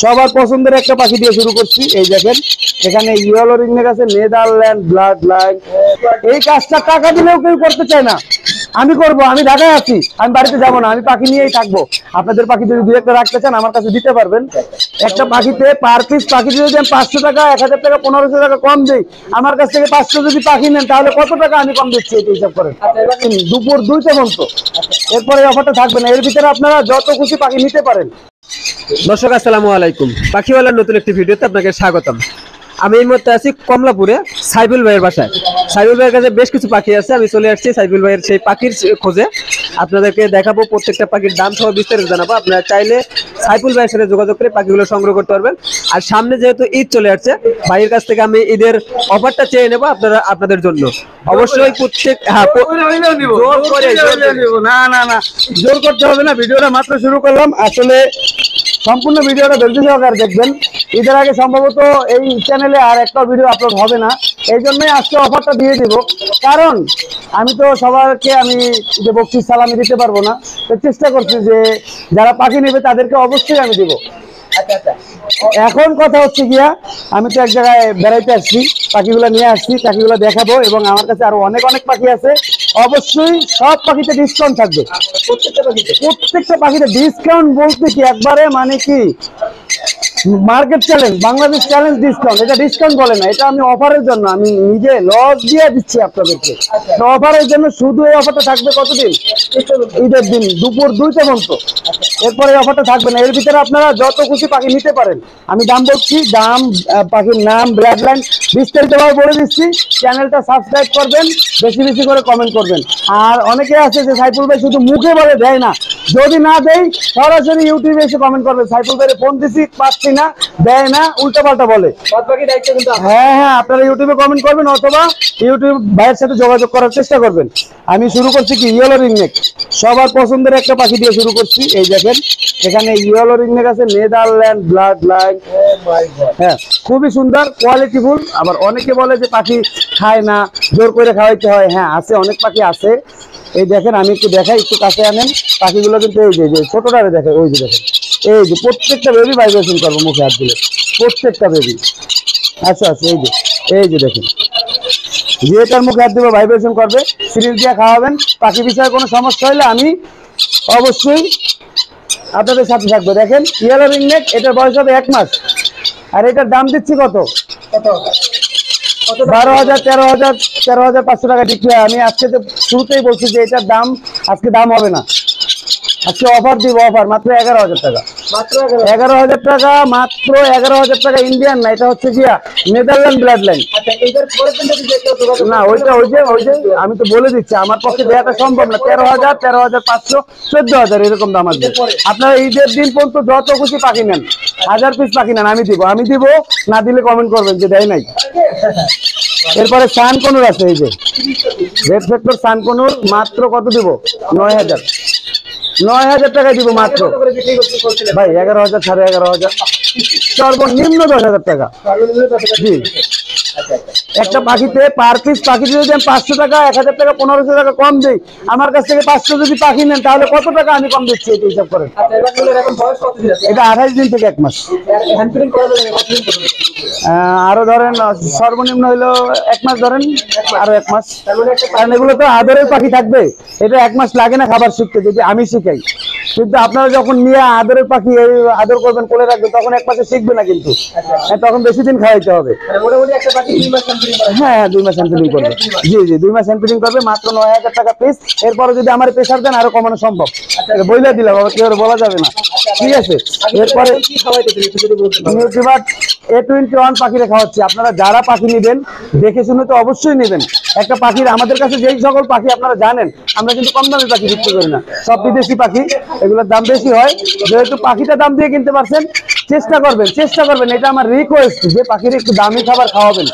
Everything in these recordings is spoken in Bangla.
সবার পছন্দের একটা পাখি দিয়ে শুরু করছি। এই দেখেন এখানে ইয়েলো রিংনেক আছে, নেদারল্যান্ড ব্লাড লাইন। এই কাজটা টাকা দিলেও কেউ করতে চায় না, আমি করব। আমি ঢাকায় আছি, আমি বাড়িতে যাব না, আমি পাখি নিয়েই থাকবো। আপনাদের পাখি যদি দু একটা রাখতে চান আমার কাছে দিতে পারবেন। একটা পাখিতে পার পিস পাখি যদি আমি 500 টাকা 1000 টাকা 1500 টাকা কম দিই, আমার কাছ থেকে 500 যদি পাখি নেন তাহলে কত টাকা আমি কম দিচ্ছি এটা হিসাব করেন। দুপুর 2টা পর্যন্ত, এরপরে অফারটা থাকবে না। এর ভিতরে আপনারা যত খুশি পাখি নিতে পারেন। দর্শক আসসালামু আলাইকুম, পাখিওয়ালার নতুন একটি ভিডিওতে আপনাকে স্বাগতম। আমি এই মুহূর্তে আছি কমলাপুরে সাইফুল ভাইয়ের বাসায়। সাইফুল ভাইয়ের কাছে বেশ কিছু পাখি আছে, আমি চলে আসছি সাইফুল ভাইয়ের সেই পাখির খোঁজে। আপনাদেরকে দেখাবো, প্রত্যেকটা পাখির দাম সহ বিস্তারিত জানাবো। আপনারা চাইলে সাইফুল ভাইয়ের সাথে যোগাযোগ করে পাখিগুলো সংগ্রহ করতে পারবেন। আর সামনে যেহেতু ঈদ চলে আসছে, ভাইয়ের কাছ থেকে আমি ঈদের অফারটা চেয়ে নেবো আপনাদের জন্য। অবশ্যই প্রত্যেক না না না, জোর করতে হবে না। ভিডিওটা মাত্র শুরু করলাম, আসলে সম্পূর্ণ ভিডিওটা ধৈর্য সহকারে দেখবেন। ঈদের আগে সম্ভবত এই চ্যানেলে আর একটা ভিডিও আপলোড হবে না, এই জন্যই আজকে অফারটা দিয়ে দিব। কারণ আমি তো সবাইকে আমি যে বকশিস সালামি দিতে পারবো না, তো চেষ্টা করছি যে যারা পাখি নেবে তাদেরকে অবশ্যই আমি দিব। এখন কথা হচ্ছে গিয়া, আমি তো এক জায়গায় বেড়াইতে আসছি, পাখিগুলো নিয়ে আসছি, পাখিগুলো দেখাবো এবং আমার কাছে আরো অনেক অনেক পাখি আছে। অবশ্যই সব পাখিতে ডিসকাউন্ট থাকবে, প্রত্যেকটা পাখিতে ডিসকাউন্ট বলতে কি একবারে মানে কি market challenge, Bangladesh challenge discount. এটা ডিসকাউন্ট বলে না, এটা আমি অফারের জন্য, আমি নিজে লস দিয়ে দিচ্ছি আপনাদেরকে। অফারের জন্য শুধু এই অফারটা থাকবে কতদিন? ঈদের দিন দুপুর 2টা পর্যন্ত, এরপরে অফারটা থাকবে না। এর ভিতরে আপনারা যত খুশি পাখি নিতে পারেন। আমি দাম বলছি, দাম, পাখির নাম, ব্লাড লাইন বিস্তারিতভাবে বলে দিচ্ছি। চ্যানেলটা সাবস্ক্রাইব করবেন, বেশি বেশি করে কমেন্ট করবেন। আর অনেকে আছে যে সাইফুল ভাই শুধু মুখে বলে, দেয় না। যদি না দেই সরাসরি ইউটিউবে এসে কমেন্ট করবেন, সাইফুল ভাইয়ের ফোন দিছি পাচ্ছি না, দেয় না, উল্টাপাল্টা বলে। হ্যাঁ হ্যাঁ, আপনারা ইউটিউবে কমেন্ট করবেন অথবা ইউটিউব ভাইয়ের সাথে যোগাযোগ করার চেষ্টা করবেন। আমি শুরু করছি কি ইয়েলো রিংনেক, সবার পছন্দের একটা পাখি দিয়ে শুরু করছি। এই দেখেন এখানে ইয়েলো রিংনেক আছে, নেদারল্যান্ড ব্লাড লাইন। হ্যাঁ, খুবই সুন্দর, কোয়ালিটিফুল। আবার অনেকে বলে যে পাখি খায় না, জোর করে খাওয়াইতে হয়। হ্যাঁ আছে, অনেক পাখি আছে। এই দেখেন আমি একটু দেখাই, একটু কাছে আনেন পাখিগুলো। কিন্তু এই যে ছোটটারে দেখে, ওই যে দেখেন, এই যে প্রত্যেকটা বেবি ভাইব্রেশন করবো মুখে হাত দিলে, প্রত্যেকটা বেবি। আচ্ছা আচ্ছা, এই যে দেখেন, যেটার মুখে হাত দেবো ভাইব্রেশন করবে, সিরিজ দিয়ে খাওয়াবেন। পাখি বিষয়ে কোনো সমস্যা হলে আমি অবশ্যই আপনাদের সাথে থাকবো। দেখেন ইয়েলো রিংনেক, এটার বয়স হবে 1 মাস। আর এটার দাম দিচ্ছি কত? 12,000 13,500 টাকা বিক্রি হয়। আমি আজকে তো শুরুতেই বলছি যে এটার দাম আজকে দাম হবে না, আজকে অফার দিব। অফার মাত্র 11,000 টাকা, মাত্র 11,000 টাকা, মাত্র 11,000 টাকা। ইন্ডিয়ান না, এটা হচ্ছে গিয়া নেদারল্যান্ড ব্লাড লাইন। না ওইটা ওই যে আমি তো বলে দিচ্ছি, আমার পক্ষে দেওয়াটা সম্ভব না। 13,000 13,500 14,000 এরকম দাম আসবে। আপনারা ঈদের দিন পর্যন্ত যত খুশি পাখি নেন, 1000 পিস পাখি নেন, আমি দিব। না দিলে কমেন্ট করবেন যে দেয় নাই। এরপরে সানকনুর আছে, এই যে রেড ফ্যাক্টর সানকনুর, মাত্র কত দিব? 9,000 টাকায় দিব মাত্র। ভাই 11,000 11,500, সর্বনিম্ন 10,000 টাকা। জি, একটা পাখিতে পার পিস পাখি যদি আমি 500 টাকা 1000 টাকা 1500 টাকা কম দিই, আমার কাছ থেকে 500 যদি পাখি নেন তাহলে কত টাকা আমি কম দিচ্ছি এটা হিসাব করেন। এটা 28 দিন থেকে 1 মাস। আরো ধরেন সর্বনিম্ন হইলো 1 মাস, ধরেন আরো 1 মাস। কারণ এগুলো তো আদরের পাখি থাকবে, এটা 1 মাস লাগে না খাবার শিখতে, যদি আমি শিখাই। কিন্তু আপনারা যখন নিয়ে আদরের পাখি আদর করবেন, কোলে রাখবেন, তখন 1 মাসে শিখবে না, কিন্তু তখন বেশি দিন খাওয়াইতে হবে। হ্যাঁ 2 মাস হ্যান্ডলিং করবে। জি 2 মাস হ্যান্ডলিং করবে, মাত্র 9,000 টাকা পিস। এরপরে যদি আমার প্রেসার দেন আরো কমানো সম্ভব, বইলা দিলাম, বাবা কেউ বলা যাবে না, ঠিক আছে। এরপরে নিউট্রিবাট A21 পাখিরে খাওয়াচ্ছি। আপনারা যারা পাখি নেবেন দেখে শুনে তো অবশ্যই নেবেন। একটা পাখির, আমাদের কাছে যেই সকল পাখি আপনারা জানেন, আমরা কিন্তু কম দামে পাখি বিক্রি করি না, সব বিদেশি পাখি, এগুলোর দাম বেশি হয়। যেহেতু পাখিটা দাম দিয়ে কিনতে পারছেন, চেষ্টা করবেন, এটা আমার রিকোয়েস্ট, যে পাখির একটু দামি খাবার খাওয়াবেন।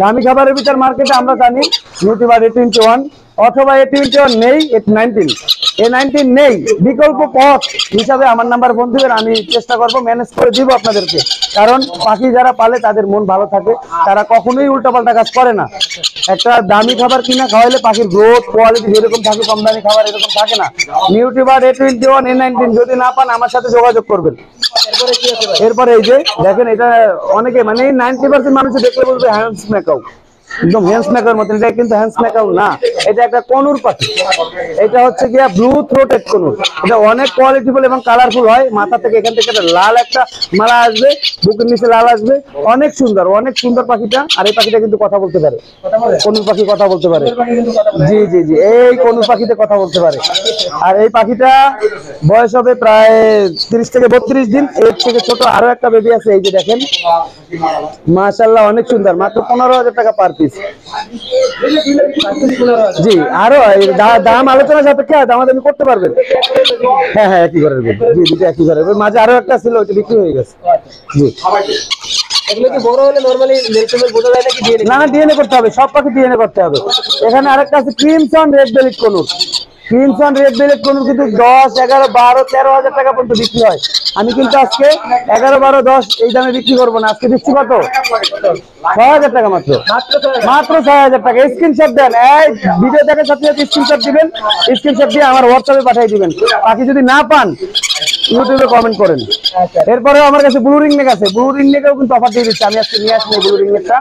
দামি খাবারের ভিতর মার্কেটে আমরা জানি নিউট্রিবাট A21 অথবা A21 নেই, A19 নেই, বিকল্প পথ হিসাবে আমার নাম্বার ফোন দিবেন, আমি চেষ্টা করবো ম্যানেজ করে দিব আপনাদেরকে। কারণ পাখি যারা পালে তাদের মন ভালো থাকে, তারা কখনোই উল্টাপাল্টা কাজ করে না। একটা দামি খাবার কিনা খাওয়াইলে পাখির গ্রোথ কোয়ালিটি যেরকম থাকে কম দামি খাবার এরকম থাকে না। নিউট্রিবার্ড A21 A19 যদি না পান আমার সাথে যোগাযোগ করবেন। এরপরে এই যে দেখেন, এটা অনেকে মানে 90% মানুষ দেখলে বলবে হ্যান্ডস মেকাও, একদম হ্যান্ডস মেকার মতন। এটা কিন্তু হ্যান্ডস মেকাও না, এটা একটা কনুর পাখি। এটা হচ্ছে গিয়া ব্লু থ্রোটেড কনুর। এটা অনেক কোয়ালিটিফুল এবং কালারফুল হয়। মাথা থেকে এখান থেকে একটা লাল একটা মালা আসবে, বুকের নিচে লাল আসবে, অনেক সুন্দর, অনেক সুন্দর পাখিটা। আর এই পাখিটা কিন্তু কথা বলতে পারে, কনুর পাখি কথা বলতে পারে। জি জি জি, এই কনুর পাখিতে কথা বলতে পারে। আর এই পাখিটা বয়স হবে প্রায় 30 থেকে 32 দিন। এর থেকে ছোট আরো একটা বেবি আছে, এই যে দেখেন, মাশাআল্লাহ অনেক সুন্দর, মাত্র 15,000 টাকা পার পিস। জি, আরো দাম আলোচনা সাপেক্ষে দামাদামি করতে পারবেন। হ্যাঁ হ্যাঁ, একই ঘরের বেবি। জি, দুটো একই ঘরের বেবি। মাঝে আরো একটা ছিল, ওইটা বিক্রি হয়ে গেছে। জি, এগুলো কি বড় হলে নরমালি নেলসনের বোঝা যায় নাকি ডিএনএ? না না, ডিএনএ করতে হবে, সব পাখি ডিএনএ করতে হবে। এখানে আরেকটা আছে crimson red bellied conure. Crimson red bellied conure কিন্তু 10, 11, 12, 13,000 টাকা পর্যন্ত বিক্রি হয়। আমি কিন্তু আজকে 11, 12, 10 এই দামে বিক্রি করবো না। আজকে দিচ্ছি কত? 6,000 টাকা মাত্র, মাত্র 6,000 টাকা। স্ক্রিনশট দেন, এই ভিডিও দেখার সাথে সাথে স্ক্রিনশট দিবেন। স্ক্রিনশট দিয়ে আমার হোয়াটসঅ্যাপে পাঠিয়ে দিবেন। বাকি যদি না পান ইউটিউবে কমেন্ট করেন। এরপরে আমার কাছে ব্লু রিং নেক আছে। ব্লু রিং নেকেও কিন্তু অফার দিয়ে দিচ্ছি। আমি আজকে নিয়ে আসিনি ব্লু রিং নেকটা।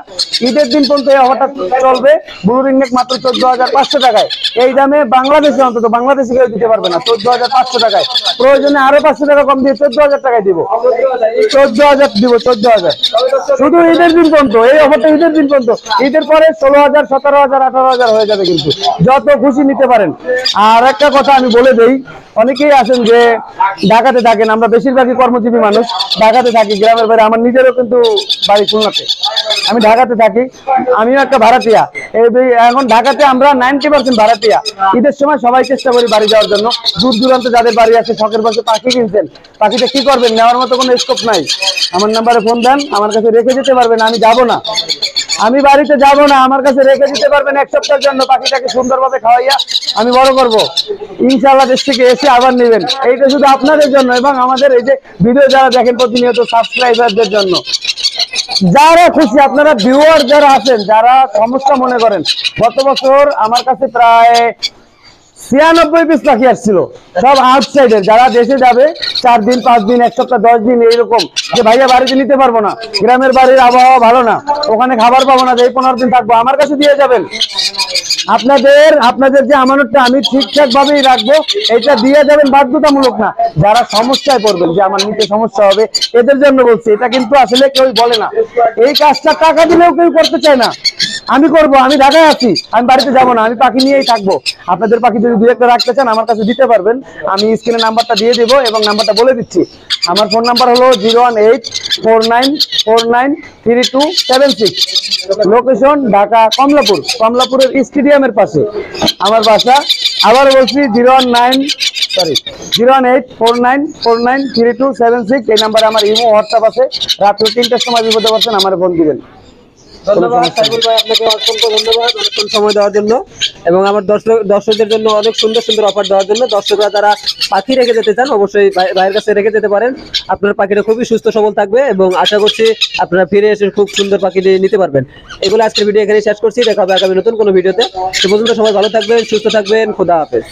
ঈদের দিন পর্যন্ত এই অফারটা চলবে। ব্লু রিং নেক মাত্র 14,500 টাকায়। এই দামে বাংলাদেশে অন্তত বাংলাদেশে কেউ দিতে পারবে না। 14,500 টাকায়। প্রয়োজনে আরো 500 টাকা কম দিয়ে 14,000 টাকায় দিব। 14,000 দিব, 14,000 শুধু ঈদের দিন পর্যন্ত। এই অফারটা ঈদের দিন পর্যন্ত। ঈদের পরে 16,000, 17,000, 18,000 হয়ে যাবে কিন্তু। যত খুশি নিতে পারেন। আর একটা কথা আমি বলে দেই, অনেকেই আছেন যে ঢাকাতে থাকেন, আমরা বেশিরভাগই কর্মজীবী মানুষ, ঢাকাতে থাকি, গ্রামের বাইরে। আমার নিজেরও কিন্তু বাড়ি খুলনাতে, আমি ঢাকাতে থাকি, আমিও একটা ভাড়াটিয়া। এখন ঢাকাতে আমরা 90% ভাড়াটিয়া। ঈদের সময় সবাই চেষ্টা করি বাড়ি যাওয়ার জন্য। দূর দূরান্তে যাদের বাড়ি আছে, শখের বসে পাখি কিনছেন, পাখিটা কি করবেন, নেওয়ার মতো কোনো স্কোপ নাই। আমার নাম্বারে ফোন দেন, আমার কাছে রেখে যেতে পারবেন। আমি যাব না, আমি বাড়িতে যাব না, আমার কাছে রেখে দিতে পারবেন 1 সপ্তাহের জন্য। পাখিটাকে সুন্দরভাবে খাওয়াইয়া আমি বড় করব, ইনশাআল্লাহ। দেশ থেকে এসে আবার নেবেন। এইটা শুধু আপনাদের জন্য এবং আমাদের এই যে ভিডিও যারা দেখেন প্রতিনিয়ত সাবস্ক্রাইবারদের জন্য। যারা খুশি, আপনারা ভিউয়ার যারা আছেন, যারা সমস্যা মনে করেন, গত বছর আমার কাছে প্রায় 96 পিস পাখি আসছিল, সব আউটসাইডের। যারা দেশে যাবে 4 দিন, 5 দিন, 1 সপ্তাহ, 10 দিন এইরকম, যে ভাইয়া বাড়িতে নিতে পারবো না, গ্রামের বাড়ির আবহাওয়া ভালো না, ওখানে খাবার পাবো না, এই 15 দিন থাকবো, আমার কাছে দিয়ে যাবেন। আপনাদের যে আমানতটা আমি ঠিকঠাক ভাবেই রাখবো, এটা দিয়ে যাবেন, বাধ্যতামূলক না। যারা সমস্যায় পড়বেন যে আমার নিতে সমস্যা হবে, এদের জন্য বলছি। এটা কিন্তু আসলে কেউ বলে না, এই কাজটা টাকা দিলেও কেউ করতে চায় না। আমি করব, আমি ঢাকায় আছি, আমি বাড়িতে যাব না, আমি পাখি নিয়েই থাকবো। আপনাদের পাখি যদি 2-1টা রাখতে চান আমার কাছে দিতে পারবেন। আমি স্ক্রিনে নাম্বারটা দিয়ে দেব এবং নাম্বারটা বলে দিচ্ছি। আমার ফোন নাম্বার হলো 01849493276। লোকেশন ঢাকা কমলাপুর, কমলাপুরের স্টেডিয়ামের পাশে আমার বাসা। আবার বলছি 01849493276। এই নাম্বারে আমার ইমো, হোয়াটসঅ্যাপ আছে। রাত 3টার সময় বিপদে পড়ছেন, আমার ফোন দিবেন। ধন্যবাদ সাইফুল ভাই, আপনাকে অসংখ্য ধন্যবাদ অনেকক্ষণ সময় দেওয়ার জন্য এবং আমার দর্শকদের জন্য অনেক সুন্দর সুন্দর অফার দেওয়ার জন্য। দর্শকরা যারা পাখি রেখে যেতে চান অবশ্যই ভাইয়ের কাছে রেখে যেতে পারেন। আপনার পাখিটা খুবই সুস্থ সবল থাকবে এবং আশা করছি আপনারা ফিরে এসে খুব সুন্দর পাখি নিতে পারবেন। এগুলো আজকের ভিডিও এখানে শেষ করছি। দেখা হবে আগামী নতুন কোনো ভিডিওতে। সে পর্যন্ত সবাই ভালো থাকবেন, সুস্থ থাকবেন। খোদা হাফেজ।